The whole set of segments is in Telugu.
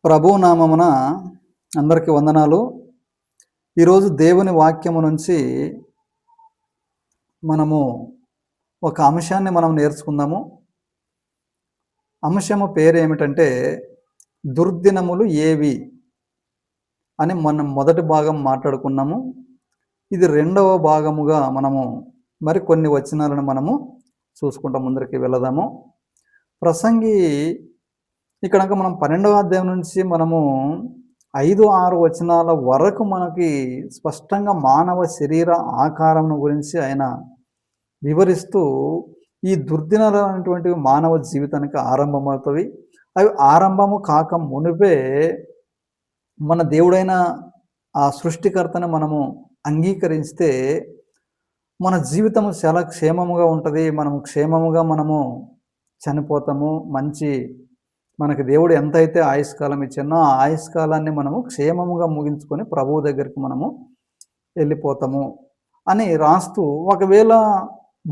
ప్రభువు నామమున అందరికీ వందనాలు. ఈరోజు దేవుని వాక్యము నుంచి మనము ఒక అంశాన్ని మనం నేర్చుకుందాము. అంశము పేరేమిటంటే దుర్దినములు ఏవి అని మనం మొదటి భాగం మాట్లాడుకున్నాము. ఇది రెండవ భాగముగా మనము మరికొన్ని వచనాలను మనము చూసుకుంటూ ముందరికి వెళదాము. ప్రసంగి ఇక్కడ మనం 12వ అధ్యాయం నుంచి మనము 5-6 వచనాల వరకు మనకి స్పష్టంగా మానవ శరీర ఆకారం గురించి ఆయన వివరిస్తూ ఈ దుర్దినాలు అనేటువంటివి మానవ జీవితానికి ఆరంభమవుతాయి. అవి ఆరంభము కాక మునుపే మన దేవుడైన ఆ సృష్టికర్తను మనము అంగీకరిస్తే మన జీవితము చాలా క్షేమముగా ఉంటుంది. మనము క్షేమముగా చనిపోతాము. మనకి దేవుడు ఎంతైతే ఆయుష్కాలం ఇచ్చానో ఆ ఆయుష్కాలాన్ని మనము క్షేమముగా ముగించుకొని ప్రభువు దగ్గరికి మనము వెళ్ళిపోతాము అని రాస్తూ, ఒకవేళ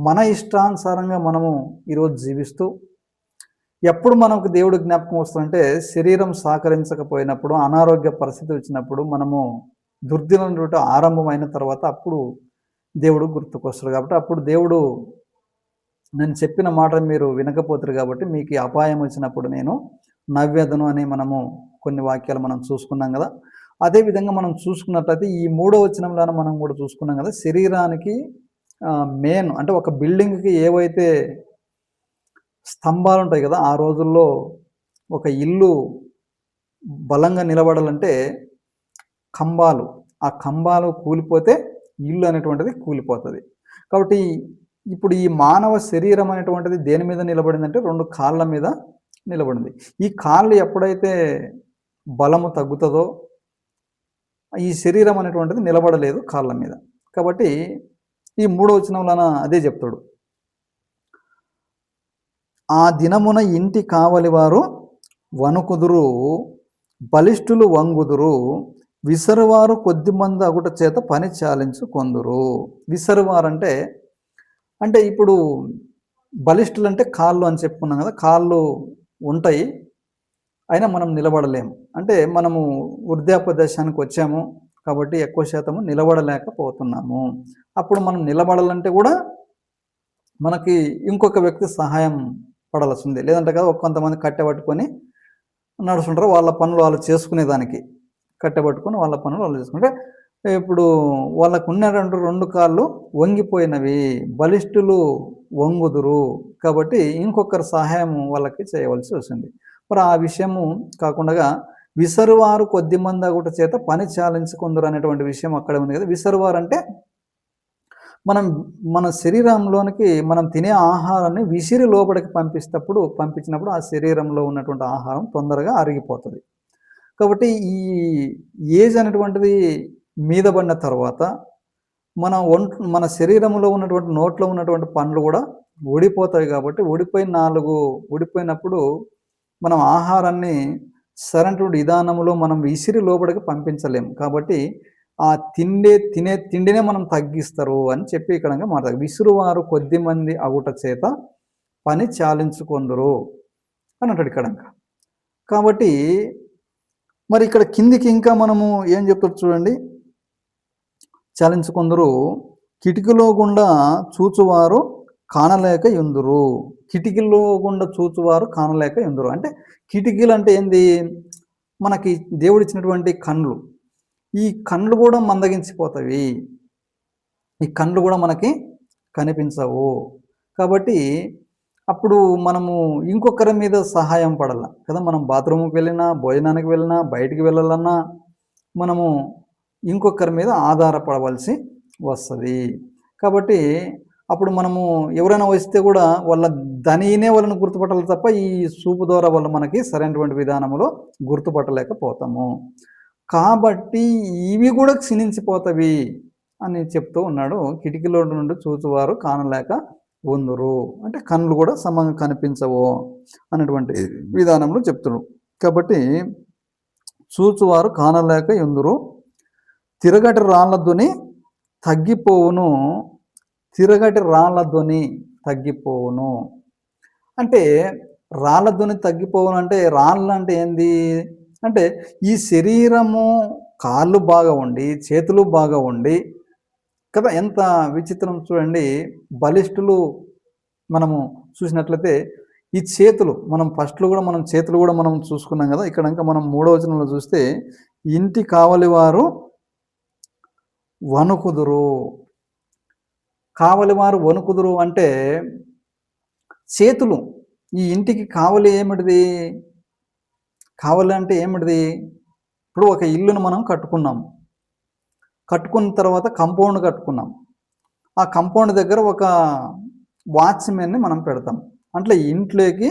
మన ఇష్టానుసారంగా మనము ఈరోజు జీవిస్తూ ఎప్పుడు మనకు దేవుడు జ్ఞాపకం వస్తుందంటే శరీరం సహకరించకపోయినప్పుడు, అనారోగ్య పరిస్థితి వచ్చినప్పుడు, మనము దుర్దినం ఆరంభమైన తర్వాత అప్పుడు దేవుడు గుర్తుకొస్తాడు. కాబట్టి అప్పుడు దేవుడు నేను చెప్పిన మాట మీరు వినకపోతారు కాబట్టి మీకు అపాయం వచ్చినప్పుడు నేను నవ్వెదను అని మనము కొన్ని వాక్యాలు మనం చూసుకున్నాం కదా. అదేవిధంగా మనం చూసుకున్నట్లయితే ఈ 3వ వచనంలోనే మనం కూడా చూసుకున్నాం కదా, శరీరానికి మెయిన్ అంటే ఒక బిల్డింగ్కి ఏవైతే స్తంభాలు ఉంటాయి కదా, ఆ రోజుల్లో ఒక ఇల్లు బలంగా నిలబడాలంటే కంబాలు, ఆ కంబాలు కూలిపోతే ఇల్లు అనేటువంటిది కూలిపోతుంది. కాబట్టి ఇప్పుడు ఈ మానవ శరీరం అనేటువంటిది దేని మీద నిలబడిందంటే 2 కాళ్ళ మీద నిలబడింది. ఈ కాళ్ళు ఎప్పుడైతే బలము తగ్గుతుందో ఈ శరీరం అనేటువంటిది నిలబడలేదు కాళ్ళ మీద. కాబట్టి ఈ 3వ వచనంలోన అదే చెప్తాడు. ఆ దినమున ఇంటి కావలి వారు వణుకుదురు, బలిష్ఠులు వంగుదురు, విసరువారు కొద్దిమంది అగుట చేత పని చాలించుకొందురు. విసరువారు అంటే ఇప్పుడు బలిష్ఠులు అంటే కాళ్ళు అని చెప్పుకున్నాం కదా, కాళ్ళు ఉంటాయి అయినా మనం నిలబడలేము. అంటే మనము వృద్ధాప్యదశానికి వచ్చాము కాబట్టి ఎక్కువ శాతము నిలబడలేకపోతున్నాము. అప్పుడు మనం నిలబడాలంటే కూడా మనకి ఇంకొక వ్యక్తి సహాయం పడాల్సిందే. లేదంటే కదా కొంతమంది కట్టెపట్టుకొని నడుస్తుంటారు, వాళ్ళ పనులు వాళ్ళు చేసుకునేదానికి కట్టెపట్టుకొని వాళ్ళ పనులు వాళ్ళు చేసుకుంటే ఇప్పుడు వాళ్ళకు ఉన్నటువంటి 2 కాళ్ళు వంగిపోయినవి, బలిష్ఠులు వంగుదురు. కాబట్టి ఇంకొకరి సహాయం వాళ్ళకి చేయవలసి వస్తుంది. మరి ఆ విషయము కాకుండా విసరువారు కొద్దిమంది అగుట చేత పని చాలించుకుందరు అనేటువంటి విషయం అక్కడ ఉంది కదా. విసరువారు అంటే మన శరీరంలోనికి మనం తినే ఆహారాన్ని విసిరి లోపలికి పంపించినప్పుడు ఆ శరీరంలో ఉన్నటువంటి ఆహారం తొందరగా అరిగిపోతుంది. కాబట్టి ఈ ఏజ్ అనేటువంటిది మీద పడిన తర్వాత మన శరీరంలో ఉన్నటువంటి నోట్లో ఉన్నటువంటి పండ్లు కూడా ఊడిపోతాయి. కాబట్టి ఊడిపోయినప్పుడు మనం ఆహారాన్ని సరైనటువంటి విధానంలో మనం విసిరి లోపలికి పంపించలేము. కాబట్టి ఆ తినే తిండినే మనం తగ్గిస్తారు అని చెప్పి ఇక్కడ మాట్లాడు. విసురువారు కొద్దిమంది అగుట చేత పని చాలించుకొందురు అని అంటాడు ఇక్కడ. కాబట్టి మరి ఇక్కడ కిందికి ఇంకా మనము ఏం చెప్తారు చూడండి. చాలించుకొందురు, కిటికీలో గుండా చూచువారు కానలేక యుందురు. కిటికీలో గుండా చూచువారు కానలేక యుందురు అంటే కిటికీలు అంటే ఏంది? మనకి దేవుడిచ్చినటువంటి కండ్లు. ఈ కండ్లు కూడా మందగించిపోతాయి, ఈ కండ్లు కూడా మనకి కనిపించవు. కాబట్టి అప్పుడు మనము ఇంకొకరి మీద సహాయం పడాల కదా. మనం బాత్రూమ్కి వెళ్ళినా, భోజనానికి వెళ్ళినా, బయటికి వెళ్ళాలన్నా మనము ఇంకొకరి మీద ఆధారపడవలసి వస్తుంది. కాబట్టి అప్పుడు మనము ఎవరైనా వస్తే కూడా వాళ్ళని గుర్తుపట్టాలి తప్ప ఈ చూపు ద్వారా వాళ్ళు మనకి సరైనటువంటి విధానంలో గుర్తుపట్టలేకపోతాము. కాబట్టి ఇవి కూడా క్షీణించిపోతాయి అని చెప్తూ ఉన్నాడు. కిటికీలో నుండి చూచువారు కానలేక ఉందురు అంటే కళ్ళు కూడా సమంగా కనిపించవు అనేటువంటి విధానంలో చెప్తున్నాడు. కాబట్టి చూచువారు కానలేక ఉందురు, తిరగటి రాళ్ళ ధ్వని తగ్గిపోవును. తిరగటి రాళ్ళ ధ్వని తగ్గిపోవును అంటే రాళ్ళ ధ్వని తగ్గిపోవును అంటే రాళ్ళు అంటే ఏంది? అంటే ఈ శరీరము కాళ్ళు బాగా ఉండి, చేతులు బాగా ఉండి కదా! ఎంత విచిత్రం చూడండి. బలిష్ఠులు మనము చూసినట్లయితే ఈ చేతులు మనం ఫస్ట్‌లో గూడా మనం చేతులు గూడా మనం చూసుకున్నాం గదా! ఇక్కడ ఇంకా మనం మూడో వచనంలో చూస్తే ఇంటి కావలి వారు వణుకుదురు. కావలి వారు వణుకుదురు అంటే చేతులు. ఈ ఇంటికి కావలి ఏమిటిది? కావలి అంటే ఏమిటిది? ఇప్పుడు ఒక ఇల్లును మనం కట్టుకున్నాం. కట్టుకున్న తర్వాత కాంపౌండ్ కట్టుకున్నాం. ఆ కాంపౌండ్ దగ్గర ఒక వాచ్‌మెన్‌ని మనం పెడతాం. అంటే ఇంట్లోకి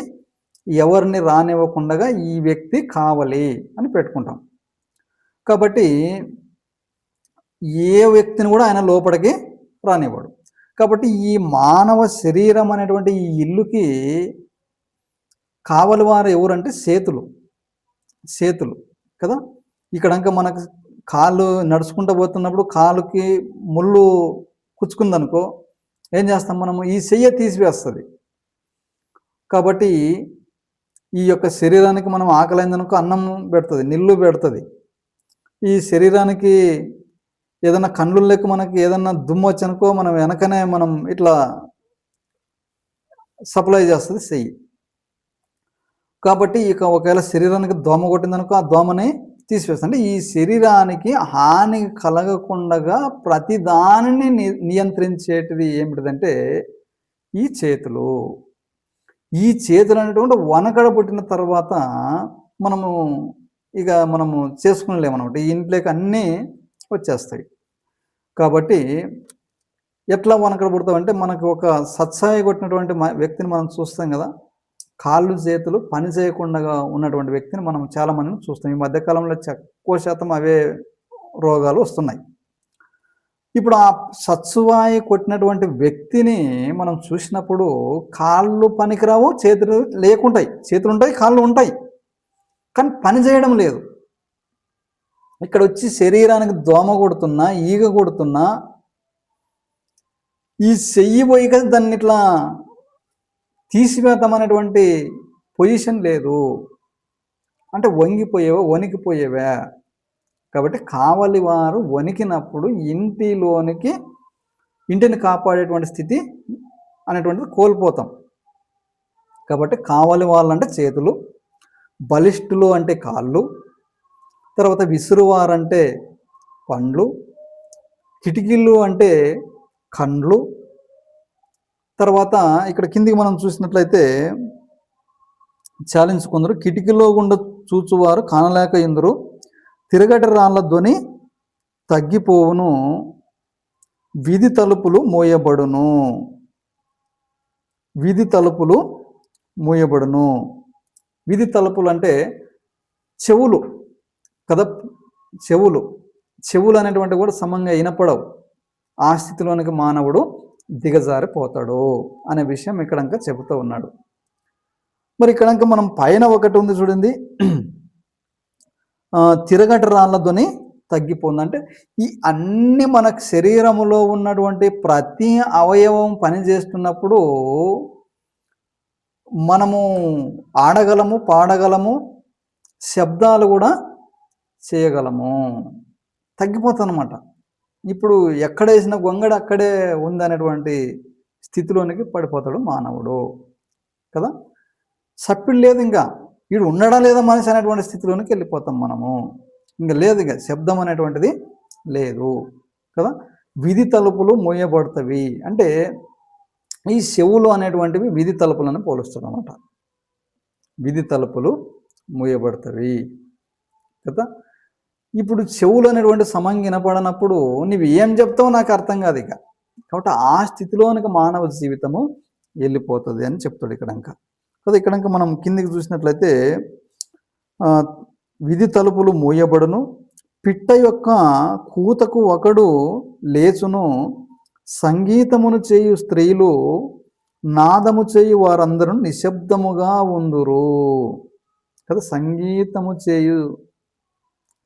ఎవరిని రానివ్వకుండగా ఈ వ్యక్తి కావలి అని పెట్టుకుంటాం. కాబట్టి ఏ వ్యక్తిని కూడా ఆయన లోపలికి రానివ్వడు. కాబట్టి ఈ మానవ శరీరం అనేటువంటి ఈ ఇల్లుకి కావలివారు ఎవరంటే చేతులు. చేతులు కదా! ఇక్కడంక మనకు కాళ్ళు నడుచుకుంటూ పోతున్నప్పుడు కాలుకి ముళ్ళు కుచ్చుకుందనుకో, ఏం చేస్తాం మనము? ఈ చెయ్య తీసివేస్తది. కాబట్టి ఈ యొక్క శరీరానికి మనం ఆకలైందనుకో అన్నం పెడుతది, నీళ్ళు పెడుతది. ఈ శరీరానికి ఏదన్నా కండ్లు లెక్క మనకి ఏదన్నా దుమ్మొచ్చనుకో మనం వెనకనే మనం ఇట్లా సప్లై చేస్తది చెయ్యి. కాబట్టి ఇక ఒకవేళ శరీరానికి దోమ కొట్టిందనుకో ఆ దోమని తీసివేస్తుంది. అంటే ఈ శరీరానికి హాని కలగకుండగా ప్రతి దానిని నియంత్రించేటిది ఏమిటిదంటే ఈ చేతులు. ఈ చేతులు అనేటువంటి వనకడ పుట్టిన తర్వాత మనము చేసుకునలేమనమాట. ఈ ఇంట్లోకి అన్నీ వచ్చేస్తాయి. కాబట్టి ఎట్లా వనకడ పుడతామంటే మనకు ఒక సత్సాయి కొట్టినటువంటి వ్యక్తిని మనం చూస్తాం కదా! కాళ్ళు చేతులు పని చేయకుండా ఉన్నటువంటి వ్యక్తిని మనం చాలామందిని చూస్తాం. ఈ మధ్యకాలంలో ఎక్కువ శాతం అవే రోగాలు వస్తున్నాయి. ఇప్పుడు ఆ సత్సువాయి కొట్టినటువంటి వ్యక్తిని మనం చూసినప్పుడు కాళ్ళు పనికిరావు, చేతులు లేకుంటాయి. చేతులుంటాయి, కాళ్ళు ఉంటాయి. కానీ పని చేయడం లేదు. ఇక్కడొచ్చి శరీరానికి దోమ కొడుతున్నా, ఈగ కొడుతున్నా ఈ చెయ్యి పోయి కదా దాన్ని ఇట్లా తీసివేద్దామనేటువంటి పొజిషన్ లేదు. అంటే వంగిపోయేవా, వణికిపోయేవా. కాబట్టి కావలి వారు వణికినప్పుడు ఇంటిని కాపాడేటువంటి స్థితి అనేటువంటిది కోల్పోతాం. కాబట్టి కావలి వాళ్ళంటే చేతులు, బలిష్ఠులు అంటే కాళ్ళు, తర్వాత విసురువారంటే పండ్లు, కిటికీలు అంటే కండ్లు. తర్వాత ఇక్కడ కిందికి మనం చూసినట్లయితే చాలించుకుందరు. కిటికీలో గుండా చూచువారు కానలేక ఇందురు, తిరగటి రాళ్ళ ధ్వని తగ్గిపోవును, వీధి తలుపులు మూయబడును. వీధి తలుపులు మూయబడును. వీధి తలుపులు అంటే చెవులు కదా. చెవులు అనేటువంటివి కూడా సమంగా వినపడవు. ఆ స్థితిలోనికి మానవుడు దిగజారిపోతాడు అనే విషయం ఇక్కడంక చెబుతూ ఉన్నాడు. మరి ఇక్కడంక మనం పైన ఒకటి ఉంది చూడండి, తిరగటి రాళ్ళ ధ్వని తగ్గిపోతుంది. అంటే ఈ అన్ని మన శరీరములో ఉన్నటువంటి ప్రతి అవయవం పనిచేస్తున్నప్పుడు మనము ఆడగలము, పాడగలము, శబ్దాలు కూడా చేయగలము. తగ్గిపోతుందన్నమాట. ఇప్పుడు ఎక్కడేసిన గొంగడ అక్కడే ఉందనేటువంటి స్థితిలోనికి పడిపోతాడు మానవుడు కదా. సప్పిడి లేదు, ఇంకా వీడు ఉండడా లేదా మనిషి అనేటువంటి స్థితిలోనికి వెళ్ళిపోతాం మనము. ఇంకా లేదు, ఇక శబ్దం అనేటువంటిది లేదు కదా. విధి తలుపులు మూయబడతవి అంటే ఈ చెవులు అనేటువంటివి విధి తలుపులను పోలుస్తాడు అన్నమాట. విధి తలుపులు మూయబడతవి కదా. ఇప్పుడు చెవులు అనేటువంటి సమంగా వినపడనప్పుడు నువ్వు ఏం చెప్తావో నాకు అర్థం కాదు ఇక. కాబట్టి ఆ స్థితిలోనికి మానవ జీవితము వెళ్ళిపోతుంది అని చెప్తాడు ఇక్కడంక. కదా ఇక్కడంక మనం కిందికి చూసినట్లయితే విధి తలుపులు మూయబడును, పిట్ట యొక్క కూతకు ఒకడు లేచును, సంగీతమును చేయు స్త్రీలు నాదము చేయు వారందరూ నిశ్శబ్దముగా ఉందురు కదా. సంగీతము చేయు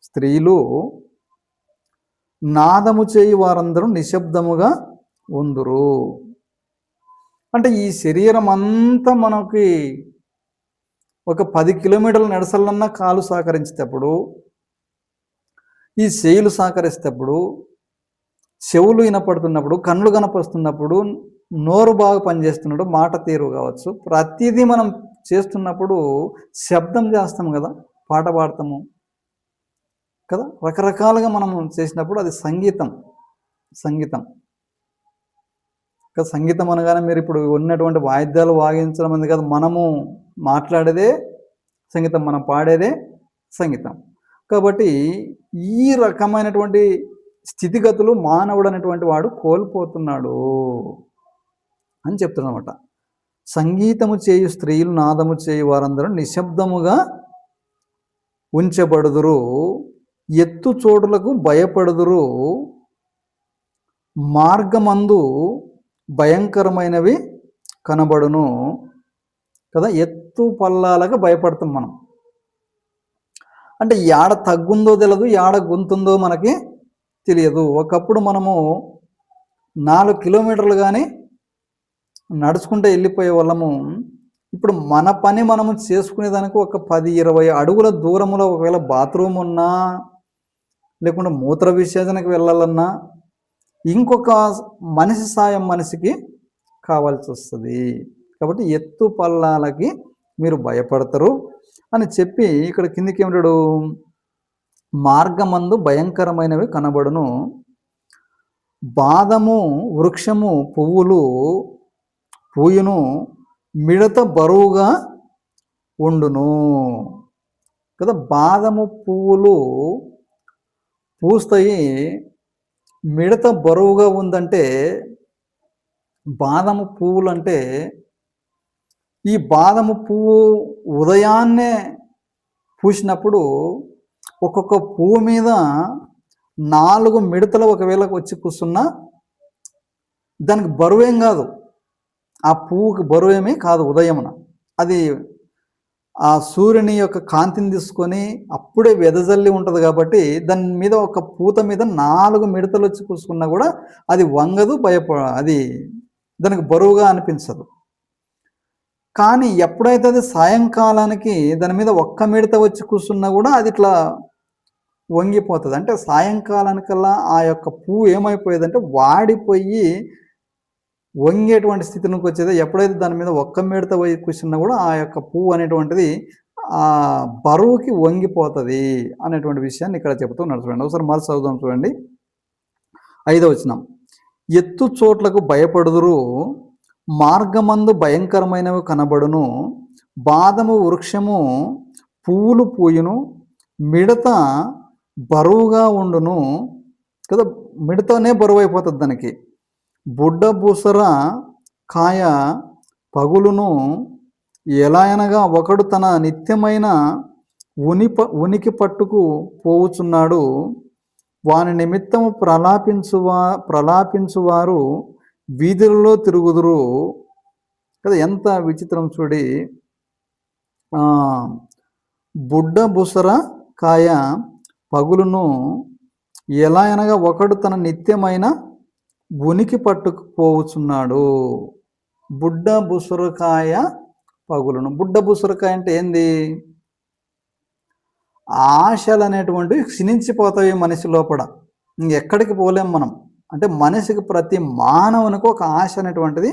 స్త్రీలు నాదము చేయి వారందరూ నిశ్శబ్దముగా ఉందురు. అంటే ఈ శరీరం అంతా మనకి ఒక 10 కిలోమీటర్లు నడచాలన్నా కాలు సహకరించేటప్పుడు, ఈ చెయ్యిలు సహకరిస్తేటప్పుడు, చెవులు వినపడుతున్నప్పుడు, కళ్ళు కనపరుస్తున్నప్పుడు, నోరు బాగా పనిచేస్తున్నప్పుడు, మాట తీరు కావచ్చు, ప్రతిదీ మనం చేస్తున్నప్పుడు శబ్దం చేస్తాం కదా, పాట పాడతాము కదా, రకరకాలుగా మనం చేసినప్పుడు అది సంగీతం. సంగీతం సంగీతం అనగానే మీరు ఇప్పుడు ఉన్నటువంటి వాయిద్యాలు వాయించడం అనేది కాదు, మనము మాట్లాడేదే సంగీతం, మనం పాడేదే సంగీతం. కాబట్టి ఈ రకమైనటువంటి స్థితిగతులు మానవుడు అనేటువంటి వాడు కోల్పోతున్నాడు అని చెప్తున్నమాట. సంగీతము చేయు స్త్రీలు నాదము చేయు వారందరూ నిశ్శబ్దముగా ఉంచబడుదురు, ఎత్తు చోటులకు భయపడుదురు, మార్గమందు భయంకరమైనవి కనబడును కదా. ఎత్తు పల్లాలకు భయపడతాం మనం. అంటే యాడ తగ్గుందో తెలియదు, యాడ గుంతుందో మనకి తెలియదు. ఒకప్పుడు మనము 4 కిలోమీటర్లు కానీ నడుచుకుంటూ వెళ్ళిపోయే వాళ్ళము. ఇప్పుడు మన పని మనము చేసుకునేదానికి ఒక 10-20 అడుగుల దూరంలో ఒకవేళ బాత్రూమ్ ఉన్నా, లేకుంటే మూత్ర విసర్జనకు వెళ్ళాలన్నా ఇంకొక మనిషి సాయం మనిషికి కావాల్సి వస్తుంది. కాబట్టి ఎత్తు పల్లాలకి మీరు భయపడతారు అని చెప్పి ఇక్కడ కిందికి ఏమిటాడు, మార్గమందు భయంకరమైనవి కనబడును, బాదము వృక్షము పువ్వులు పూయును, మిడత బరువుగా ఉండును కదా. బాదము పువ్వులు పూస్తాయి, మిడత బరువుగా ఉందంటే, బాదము పువ్వులు అంటే ఈ బాదము పువ్వు ఉదయాన్నే పూసినప్పుడు ఒక్కొక్క పువ్వు మీద 4 మిడతలు ఒకవేళ వచ్చి కూర్చున్నా దానికి బరువేం కాదు, ఆ పువ్వుకి బరువేమీ కాదు. ఉదయమున అది ఆ సూర్యుని యొక్క కాంతిని తీసుకొని అప్పుడే వెదజల్లి ఉంటుంది కాబట్టి దాని మీద ఒక పూత మీద 4 మిడతలు వచ్చి కూర్చున్నా కూడా అది వంగదు, అది దానికి బరువుగా అనిపించదు. కానీ ఎప్పుడైతే అది సాయంకాలానికి దాని మీద ఒక్క మిడత వచ్చి కూర్చున్నా కూడా అది ఇట్లా వంగిపోతుంది. అంటే సాయంకాలానికల్లా ఆ యొక్క పువ్వు ఏమైపోయేదంటే వాడిపోయి వంగేటువంటి స్థితిలోకి వచ్చేది. ఎప్పుడైతే దాని మీద ఒక్క మిడత పోయి కూర్చున్నా కూడా ఆ యొక్క పువ్వు అనేటువంటిది ఆ బరువుకి వంగిపోతుంది అనేటువంటి విషయాన్ని ఇక్కడ చెబుతున్నాడు. చూడండి, ఒకసారి మళ్ళీ చదువుదాం. చూడండి, 5వ వచనం, ఎత్తు చోట్లకు భయపడుదురు, మార్గమందు భయంకరమైనవి కనబడును, బాదము వృక్షము పువ్వులు పూయును, మిడత బరువుగా ఉండును కదా. మిడతనే బరువు అయిపోతుంది దానికి. బుడ్డ బుసర కాయ పగులును, ఎలా అనగా ఒకడు తన నిత్యమైన ఉనికి పట్టుకు పోవుచున్నాడు, వాని నిమిత్తము ప్రలాపించువారు వీధులలో తిరుగుదురు కదా. ఎంత విచిత్రం చూడి, బుడ్డ బుసర కాయ పగులును, ఎలా అనగా ఒకడు తన నిత్యమైన ఉనికి పట్టుకుపోవచ్చున్నాడు. బుడ్డ బుసరకాయ పగులును. బుడ్డ బుసరకాయ అంటే ఏంది? ఆశలు అనేటువంటివి క్షీణించిపోతాయి మనిషి లోపల, ఇంకెక్కడికి పోలేం మనం. అంటే మనిషికి ప్రతి మానవునికి ఒక ఆశ అనేటువంటిది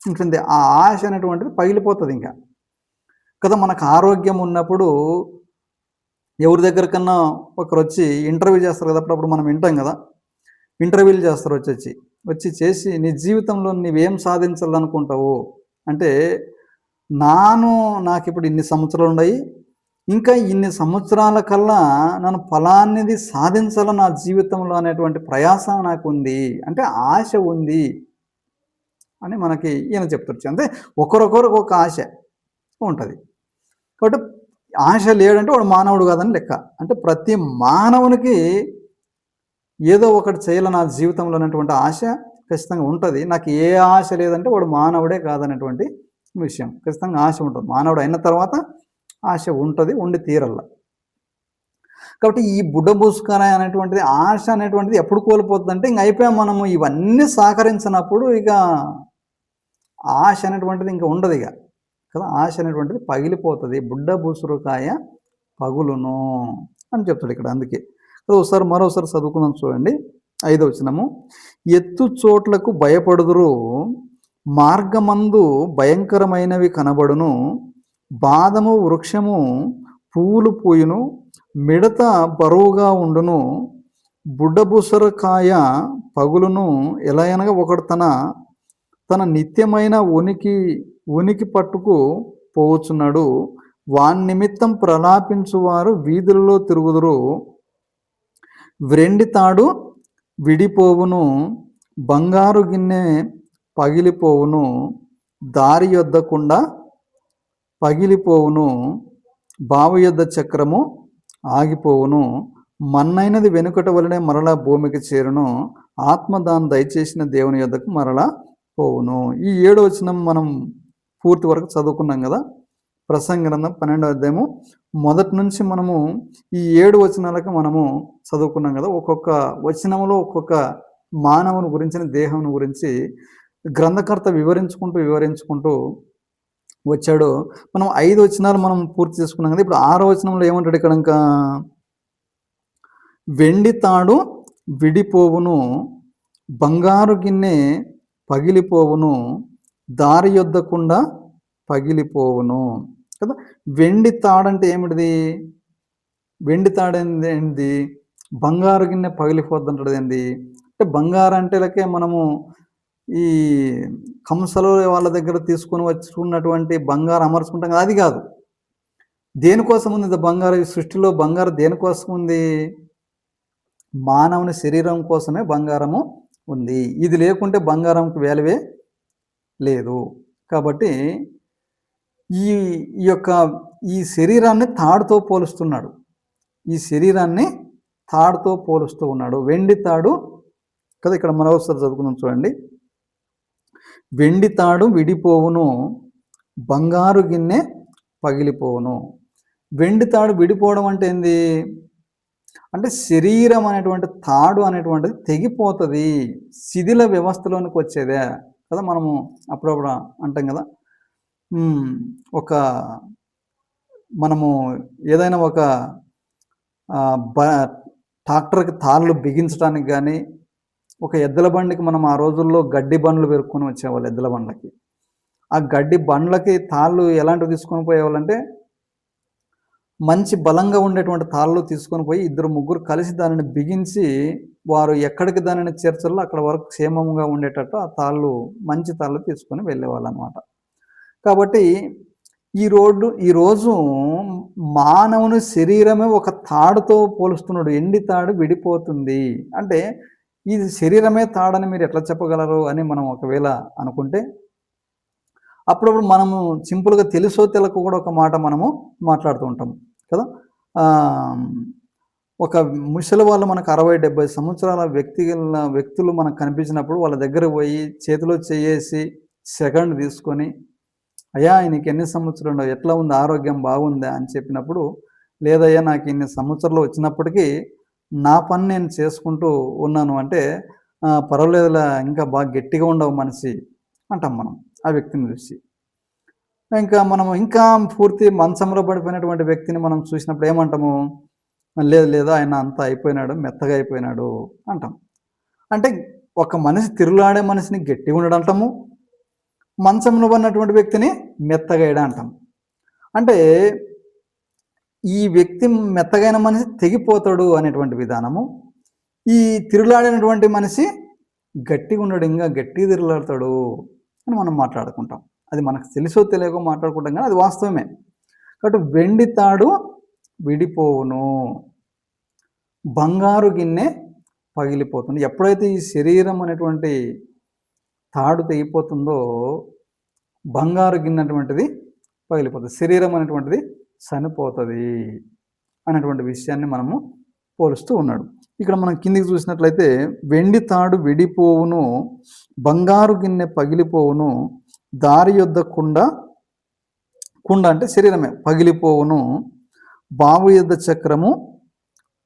ఉంటుంది. ఆ ఆశ అనేటువంటిది పగిలిపోతుంది ఇంకా కదా. మనకు ఆరోగ్యం ఉన్నప్పుడు ఎవరి దగ్గరకన్నా ఒకరు వచ్చి ఇంటర్వ్యూ చేస్తారు కదా, అప్పుడు మనం వింటాం కదా, ఇంటర్వ్యూలు చేస్తారు వచ్చి చేసి నీ జీవితంలో నీవేం సాధించాలనుకుంటావు అంటే, నాకు ఇప్పుడు ఇన్ని సంవత్సరాలు ఉన్నాయి, ఇంకా ఇన్ని సంవత్సరాల కల్లా నన్ను ఫలానిది సాధించాలని నా జీవితంలో అనేటువంటి ప్రయాస నాకు ఉంది, అంటే ఆశ ఉంది అని మనకి ఈయన చెప్తారు. అంటే ఒకరొకరికి ఒక ఆశ ఉంటుంది. కాబట్టి ఆశ లేడంటే వాడు మానవుడు కాదని లెక్క. అంటే ప్రతి మానవునికి ఏదో ఒకటి చేయాలని నా జీవితంలో అనేటువంటి ఆశ ఖచ్చితంగా ఉంటుంది. నాకు ఏ ఆశ లేదంటే వాడు మానవుడే కాదనేటువంటి విషయం. ఖచ్చితంగా ఆశ ఉంటుంది. మానవుడు అయిన తర్వాత ఆశ ఉంటుంది, ఉండి తీరల్లా. కాబట్టి ఈ బుడ్డబూసుకాయ అనేటువంటిది, ఆశ అనేటువంటిది ఎప్పుడు కోల్పోతుందంటే ఇంక అయిపోయాం మనము ఇవన్నీ సహకరించినప్పుడు ఇక ఆశ అనేటువంటిది ఇంకా ఉండదు. కదా. ఆశ అనేటువంటిది పగిలిపోతుంది, బుడ్డ బుసురుకాయ పగులును అని చెప్తాడు ఇక్కడ. అందుకే ఒకసారి మరోసారి చదువుకుందాం చూడండి. 5వ వచనము. ఎత్తు చోట్లకు భయపడుదురు, మార్గమందు భయంకరమైనవి కనబడును, బాదము వృక్షము పువ్వులు పూయును, మిడత బరువుగా ఉండును, బుడ్డబుసరకాయ పగులును. ఎలా అనగా ఒకడు తన నిత్యమైన ఉనికి పట్టుకు పోవచ్చున్నాడు, వాని నిమిత్తం ప్రలాపించువారు వీధులలో తిరుగుదురు. వ్రెండి తాడు విడిపోవును, బంగారు గిన్నె పగిలిపోవును, దారి యొద్దకుండా పగిలిపోవును, బావి యొద్ద చక్రము ఆగిపోవును, మన్నైనది వెనుకట వలనే మరలా భూమికి చేరును, ఆత్మ దాన్ని దయచేసిన దేవుని యొద్దకు మరలా పోవును. ఈ 7వ వచనం మనం పూర్తి వరకు చదువుకున్నాం కదా. ప్రసంగి గ్రంథం 12వ అధ్యాయము మొదటి నుంచి మనము ఈ 7 వచనాలకు మనము చదువుకున్నాం కదా. ఒక్కొక్క వచనంలో ఒక్కొక్క మానవుని గురించిన, దేహం గురించి గ్రంథకర్త వివరించుకుంటూ వచ్చాడు. మనం 5 వచనాలు మనం పూర్తి చేసుకున్నాం కదా. ఇప్పుడు 6వ వచనంలో ఏమంటాడు ఇక్కడ? ఇంకా వెండి తాడు విడిపోవును, బంగారు గిన్నె పగిలిపోవును, దారి యొద్దకుండా పగిలిపోవును కదా. వెండి తాడు అంటే ఏమిటిది? వెండి తాడు ఏంది? బంగారు గిన్నె పగిలిపోద్ది అంటాడు ఏంది? అంటే బంగారు అంటే మనము ఈ కంసలో వాళ్ళ దగ్గర తీసుకొని వచ్చుకున్నటువంటి బంగారు అమర్చుకుంటాం కదా, అది కాదు. దేనికోసం ఉంది బంగారు? ఈ సృష్టిలో బంగారు దేనికోసం ఉంది? మానవుని శరీరం కోసమే బంగారము ఉంది. ఇది లేకుంటే బంగారంకి వాల్యువే లేదు. కాబట్టి ఈ శరీరాన్ని తాడుతో పోలుస్తున్నాడు. ఈ శరీరాన్ని తాడుతో పోలుస్తూ ఉన్నాడు. వెండి తాడు కదా. ఇక్కడ మరోసారి చదువుకుందాం చూడండి. వెండి తాడు విడిపోవును, బంగారు గిన్నె పగిలిపోవును. వెండి తాడు విడిపోవడం అంటే ఏంది? అంటే శరీరం అనేటువంటి తాడు అనేటువంటిది తెగిపోతుంది, శిథిల వ్యవస్థలోనికి వచ్చేదే కదా. మనము అప్పుడప్పుడు అంటాం కదా, మనము ఏదైనా ఒక ట్రాక్టర్కి తాళ్ళు బిగించడానికి కానీ, ఒక ఎద్దుల బండికి మనం ఆ రోజుల్లో గడ్డి బండ్లు పెరుక్కొని వచ్చేవాళ్ళు. ఎద్దుల బండ్లకి, ఆ గడ్డి బండ్లకి తాళ్ళు ఎలాంటివి తీసుకొని పోయేవాళ్ళంటే మంచి బలంగా ఉండేటువంటి తాళ్ళు తీసుకొని పోయి 2-3 కలిసి దానిని బిగించి వారు ఎక్కడికి దానిని చేర్చాలో అక్కడ వరకు క్షేమంగా ఉండేటట్టు ఆ తాళ్ళు, మంచి తాళ్ళు తీసుకొని వెళ్ళేవాళ్ళు అనమాట. కాబట్టి ఈరోజు మానవుని శరీరమే ఒక తాడుతో పోలుస్తున్నాడు. ఎండి తాడు విడిపోతుంది అంటే ఇది శరీరమే తాడని మీరు ఎట్లా చెప్పగలరు అని మనం ఒకవేళ అనుకుంటే, అప్పుడప్పుడు మనము సింపుల్గా తెలుసో తెలకు కూడా ఒక మాట మనము మాట్లాడుతూ ఉంటాం కదా. ఒక ముసలి వాళ్ళు మనకు 60-70 సంవత్సరాల వ్యక్తులు మనకు కనిపించినప్పుడు వాళ్ళ దగ్గర పోయి చేతిలో చేసి సెకండ్ తీసుకొని, అయ్యా నీకు ఎన్ని సంవత్సరాలు, ఎట్లా ఉంది, ఆరోగ్యం బాగుందా అని చెప్పినప్పుడు, లేదయ్యా నాకు ఇన్ని సంవత్సరాలు వచ్చినప్పటికీ నా పని నేను చేసుకుంటూ ఉన్నాను అంటే, పర్వాలేదులే ఇంకా బాగా గట్టిగా ఉండవు మనిషి అంటాం మనం ఆ వ్యక్తిని చూసి. ఇంకా మనము ఇంకా పూర్తి మంచంలో పడిపోయినటువంటి వ్యక్తిని మనం చూసినప్పుడు ఏమంటాము? లేదు ఆయన అంతా అయిపోయినాడు, మెత్తగా అయిపోయినాడు అంటాం. అంటే ఒక మనిషి తిరులాడే మనిషిని గట్టిగా ఉండడం అంటాము, మంచంలో ఉన్నటువంటి వ్యక్తిని మెత్తగాయడా అంటాం. అంటే ఈ వ్యక్తి మెత్తగైన మనిషి తెగిపోతాడు అనేటువంటి విధానము, ఈ తిరులాడినటువంటి మనిషి గట్టిగా ఉండడు, ఇంకా గట్టిగా తిరులాడతాడు అని మనం మాట్లాడుకుంటాం. అది మనకు తెలుసో తెలియకో మాట్లాడుకుంటాం కానీ అది వాస్తవమే. కాబట్టి వెండి తాడు విడిపోవును, బంగారు గిన్నె పగిలిపోతుంది. ఎప్పుడైతే ఈ శరీరం అనేటువంటి తాడు తెగిపోతుందో బంగారు గిన్నె అటువంటిది పగిలిపోతుంది, శరీరం అనేటువంటిది చనిపోతుంది అనేటువంటి విషయాన్ని మనము పోలుస్తూ ఉన్నాడు. ఇక్కడ మనం కిందికి చూసినట్లయితే వెండి తాడు విడిపోవును, బంగారు గిన్నె పగిలిపోవును, దారి యొద్ద కుండ అంటే శరీరమే పగిలిపోవును, బావు యొద్ద చక్రము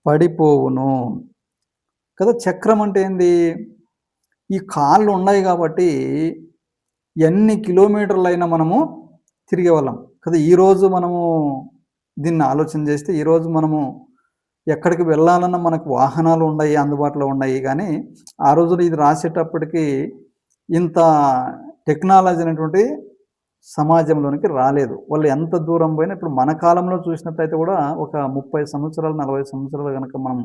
పడిపోవును కదా. చక్రం అంటే ఏంది? ఈ కాళ్ళు ఉన్నాయి కాబట్టి ఎన్ని కిలోమీటర్లైనా మనము తిరిగేవాళ్ళం కదా. ఈరోజు మనము దీన్ని ఆలోచన చేస్తే ఈరోజు మనము ఎక్కడికి వెళ్ళాలన్నా మనకు వాహనాలు ఉన్నాయి, అందుబాటులో ఉన్నాయి. కానీ ఆ రోజున ఇది రాసేటప్పటికి ఇంత టెక్నాలజీ అనేటువంటిది సమాజంలోనికి రాలేదు. వాళ్ళు ఎంత దూరం పోయినా ఇప్పుడు మన కాలంలో చూసినట్టయితే కూడా ఒక 30 సంవత్సరాలు, 40 సంవత్సరాలు గనక మనం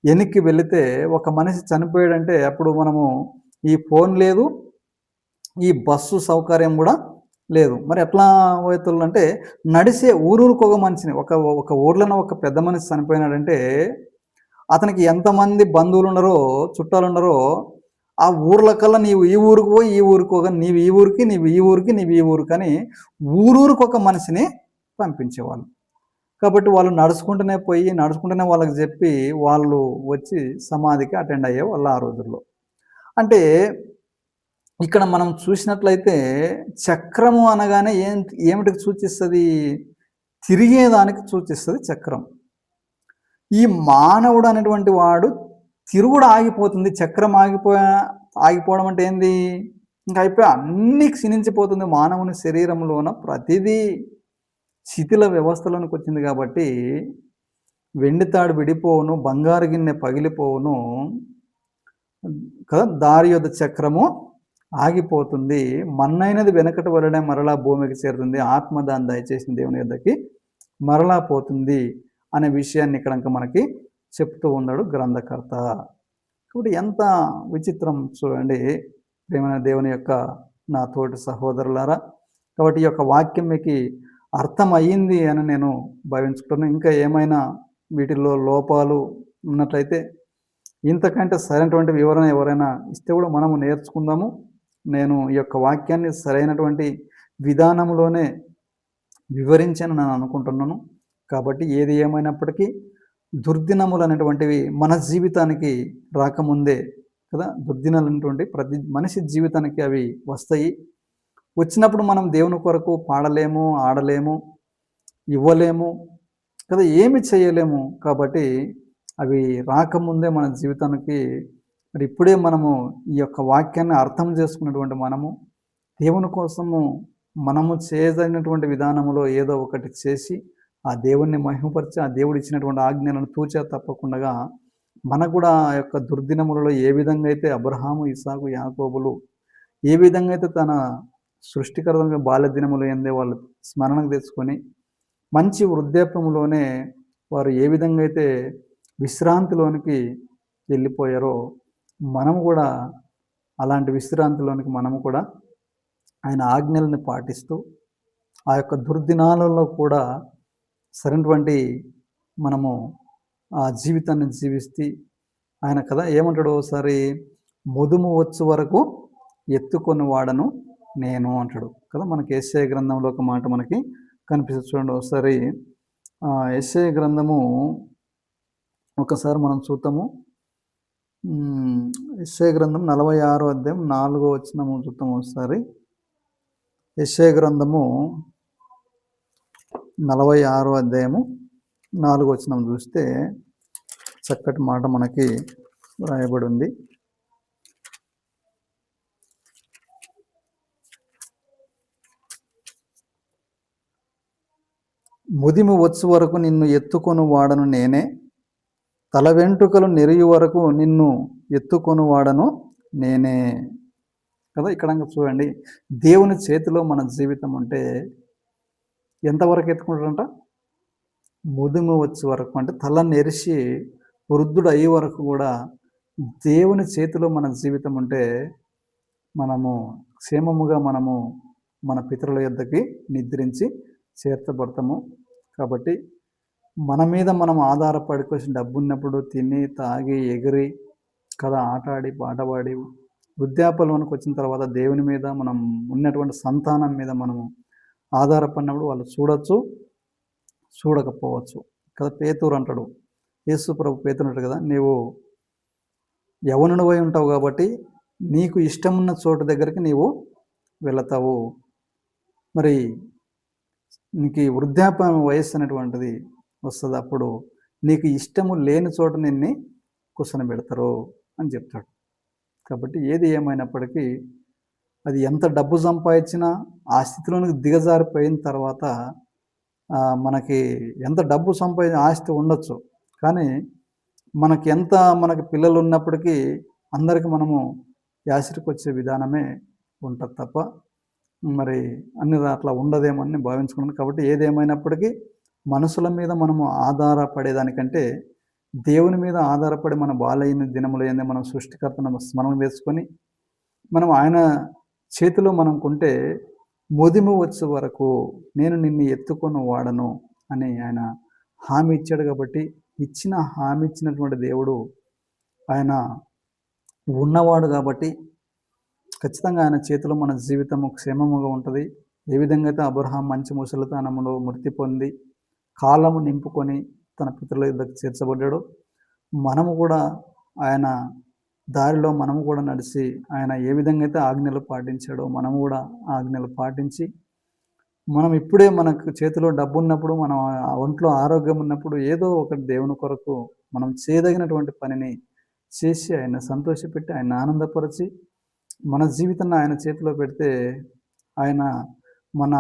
వెనక్కి వెళితే ఒక మనిషి చనిపోయాడంటే అప్పుడు మనము ఈ ఫోన్ లేదు, ఈ బస్సు సౌకర్యం కూడా లేదు. మరి ఎట్లా పోయేటోళ్ళంటే నడిసే ఊరూరికి ఒక మనిషిని ఒక ఊర్లోనే ఒక పెద్ద మనిషి చనిపోయినాడంటే అతనికి ఎంతమంది బంధువులున్నారో, చుట్టాలున్నారో ఆ ఊర్లకల్లా నీవు ఈ ఊరికి పోయి ఈ ఊరికి ఒక నీవు ఈ ఊరికి, నీవు ఈ ఊరికి, నీవు ఈ ఊరికి అని ఊరూరికి ఒక మనిషిని పంపించేవాళ్ళు. కాబట్టి వాళ్ళు నడుచుకుంటూనే పోయి, నడుచుకుంటూనే వాళ్ళకి చెప్పి వాళ్ళు వచ్చి సమాధికి అటెండ్ అయ్యేవాళ్ళు ఆ రోజుల్లో. అంటే ఇక్కడ మనం చూసినట్లయితే చక్రము అనగానే ఏమిటికి సూచిస్తది? తిరిగేదానికి సూచిస్తది చక్రం. ఈ మానవుడు అనేటువంటి వాడు తిరుగుడు ఆగిపోతుంది. చక్రం ఆగిపోవడం అంటే ఏంది? ఇంక అయిపోయి అన్నీ క్షీణించిపోతుంది. మానవుని శరీరంలోన ప్రతిదీ శిథిల వ్యవస్థలోనికి వచ్చింది కాబట్టి వెండి తాడు విడిపోవును, బంగారు గిన్నె పగిలిపోవును కదా, దారి యొద్ద చక్రము ఆగిపోతుంది. మన్నైనది వెనకటి వలనే మరలా భూమికి చేరుతుంది. ఆత్మ దాన్ని దయచేసిన దేవుని యొద్దకి మరలా పోతుంది అనే విషయాన్ని ఇక్కడ మనకి చెప్తూ ఉన్నాడు గ్రంథకర్త. కాబట్టి ఎంత విచిత్రం చూడండి ప్రియమైన దేవుని యొక్క నా తోటి సహోదరులారా. కాబట్టి ఈ యొక్క వాక్యం మీకు అర్థమయ్యింది అని నేను భావించుకుంటున్నాను. ఇంకా ఏమైనా వీటిల్లో లోపాలు ఉన్నట్లయితే ఇంతకంటే సరైనటువంటి వివరణ ఎవరైనా ఇస్తే కూడా మనము నేర్చుకుందాము. నేను ఈ యొక్క వాక్యాన్ని సరైనటువంటి విధానంలోనే వివరించాను నేను అనుకుంటున్నాను. కాబట్టి ఏది ఏమైనప్పటికీ దుర్దినములు అనేటువంటివి మన జీవితానికి రాకముందే కదా, దుర్దినాలు అనేటువంటి ప్రతి మనిషి జీవితానికి అవి వస్తాయి. వచ్చినప్పుడు మనం దేవుని కొరకు పాడలేము, ఆడలేము, ఇవ్వలేము కదా, ఏమి చేయలేము. కాబట్టి అవి రాకముందే మన జీవితానికి మరి ఇప్పుడే మనము ఈ యొక్క వాక్యాన్ని అర్థం చేసుకున్నటువంటి మనము దేవుని కోసము మనము చేయదగినటువంటి విధానంలో ఏదో ఒకటి చేసి ఆ దేవుణ్ణి మహిమపరిచి ఆ దేవుడు ఇచ్చినటువంటి ఆజ్ఞలను తూచా తప్పకుండా మనకు కూడా ఆ యొక్క దుర్దినములలో ఏ విధంగా అయితే అబ్రహాము, ఇసాకు, యాకోబులు ఏ విధంగా అయితే తన సృష్టికర్తమైన బాల్య దినములు ఏందే వాళ్ళు స్మరణకు తెచ్చుకొని మంచి వృద్ధాప్యంలోనే వారు ఏ విధంగా అయితే విశ్రాంతిలోనికి వెళ్ళిపోయారో మనము కూడా అలాంటి విశ్రాంతిలోనికి మనము కూడా ఆయన ఆజ్ఞల్ని పాటిస్తూ ఆ యొక్క దుర్దినాలలో కూడా సరైనటువంటి మనము ఆ జీవితాన్ని జీవిస్తే ఆయన కదా ఏమంటాడు ఒకసారి, ముదుము వచ్చు వరకు ఎత్తుకొని వాడను నేను అంటాడు కదా. మనకి యెషయా గ్రంథంలో ఒక మాట మనకి కనిపిస్తుంది చూడండి ఒకసారి. యెషయా గ్రంథము ఒకసారి మనం చూద్దాము. యెషయా గ్రంథం 46వ అధ్యాయం 4వ వచనము చూద్దాము ఒకసారి. యెషయా గ్రంథము 46వ అధ్యాయము 4వ వచనం చూస్తే చక్కటి మాట మనకి రాయబడి ఉంది. ముదిమి వచ్చు వరకు నిన్ను ఎత్తుకొని వాడను నేనే, తల వెంట్రుకలు నెరియు వరకు నిన్ను ఎత్తుకొని వాడను నేనే కదా. ఇక్కడ చూడండి, దేవుని చేతిలో మన జీవితం ఉంటే ఎంతవరకు ఎత్తుకుంటాడంట? ముదుము వచ్చే వరకు, అంటే తల నెరిసి వృద్ధుడు అయ్యే వరకు కూడా దేవుని చేతిలో మన జీవితం ఉంటే మనము క్షేమముగా మనము మన పితరుల యొద్దకి నిద్రించి చేర్చబడతాము. కాబట్టి మన మీద మనం ఆధారపడుకోవాల్సిన డబ్బు ఉన్నప్పుడు తిని తాగి ఎగిరి కదా, ఆటాడి పాటపాడి వృద్ధాప్యంలోనికి వచ్చిన తర్వాత దేవుని మీద మనం ఉన్నటువంటి సంతానం మీద మనము ఆధారపడినప్పుడు వాళ్ళు చూడొచ్చు, చూడకపోవచ్చు కదా. పేతురు అంటాడు, యేసు ప్రభు పేతురు అంటాడు కదా, నీవు యవ్వనుడివై ఉంటావు కాబట్టి నీకు ఇష్టమున్న చోటు దగ్గరికి నీవు వెళతావు, మరి నీకు వృద్ధాప్య వయస్సు అనేటువంటిది వస్తుంది, అప్పుడు నీకు ఇష్టము లేని చోట నిన్ను కూర్చొని పెడతారు అని చెప్తాడు. కాబట్టి ఏది ఏమైనప్పటికీ అది ఎంత డబ్బు సంపాదించినా ఆ స్థితిలోనికి దిగజారిపోయిన తర్వాత మనకి ఎంత డబ్బు ఆస్తి ఉండొచ్చు. కానీ మనకి ఎంత మనకి పిల్లలున్నప్పటికీ అందరికి మనము యాసరికొచ్చే విధానమే ఉంటది తప్ప, మరి అన్ని అట్లా ఉండదేమో అని నేను భావించుకున్నాను. కాబట్టి ఏదేమైనప్పటికీ మనుషుల మీద మనము ఆధారపడేదానికంటే, దేవుని మీద ఆధారపడి మన బాలైన దినములు ఏంది మనం సృష్టికర్తను స్మరణ చేసుకొని, మనం ఆయన చేతిలో మనకుంటే, ముదిమి వచ్చే వరకు నేను నిన్ను ఎత్తుకొని వాడను అని ఆయన హామీ ఇచ్చాడు కాబట్టి, ఇచ్చిన హామీ ఇచ్చినటువంటి దేవుడు ఆయన ఉన్నవాడు కాబట్టి, ఖచ్చితంగా ఆయన చేతిలో మన జీవితము క్షేమముగా ఉంటది. ఏ విధంగా అయితే అబ్రహాం మంచి ముసలితనములో మృతి పొంది, కాలము నింపుకొని తన పితరుల యొద్దకు చేర్చబడ్డాడో, మనము కూడా ఆయన దారిలో మనము కూడా నడిచి, ఆయన ఏ విధంగా అయితే ఆజ్ఞలు పాటించాడో, మనము కూడా ఆ ఆజ్ఞలు పాటించి, మనం ఇప్పుడే మనకు చేతిలో డబ్బున్నప్పుడు, మనం ఒంట్లో ఆరోగ్యం ఉన్నప్పుడు ఏదో ఒకటి దేవుని కొరకు మనం చేయదగినటువంటి పనిని చేసి, ఆయన్ని సంతోషపెట్టి, ఆయన్ని ఆనందపరిచి, మన జీవితాన్ని ఆయన చేతిలో పెడితే, ఆయన మన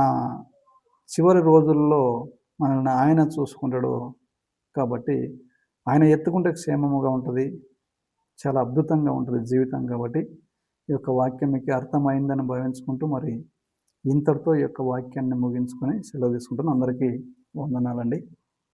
చివరి రోజుల్లో మనల్ని ఆయన చూసుకుంటాడు. కాబట్టి ఆయన ఎత్తుకుంటే క్షేమముగా ఉంటది. చాలా అద్భుతంగా ఉంటది జీవితం కాబట్టి, ఈ యొక్క వాక్యం మీకు అర్థమైందని భావించుకుంటూ, మరి ఇంతటితో ఈ యొక్క వాక్యాన్ని ముగించుకొని సెలవు తీసుకుంటున్నాను. అందరికీ వందనాలండి.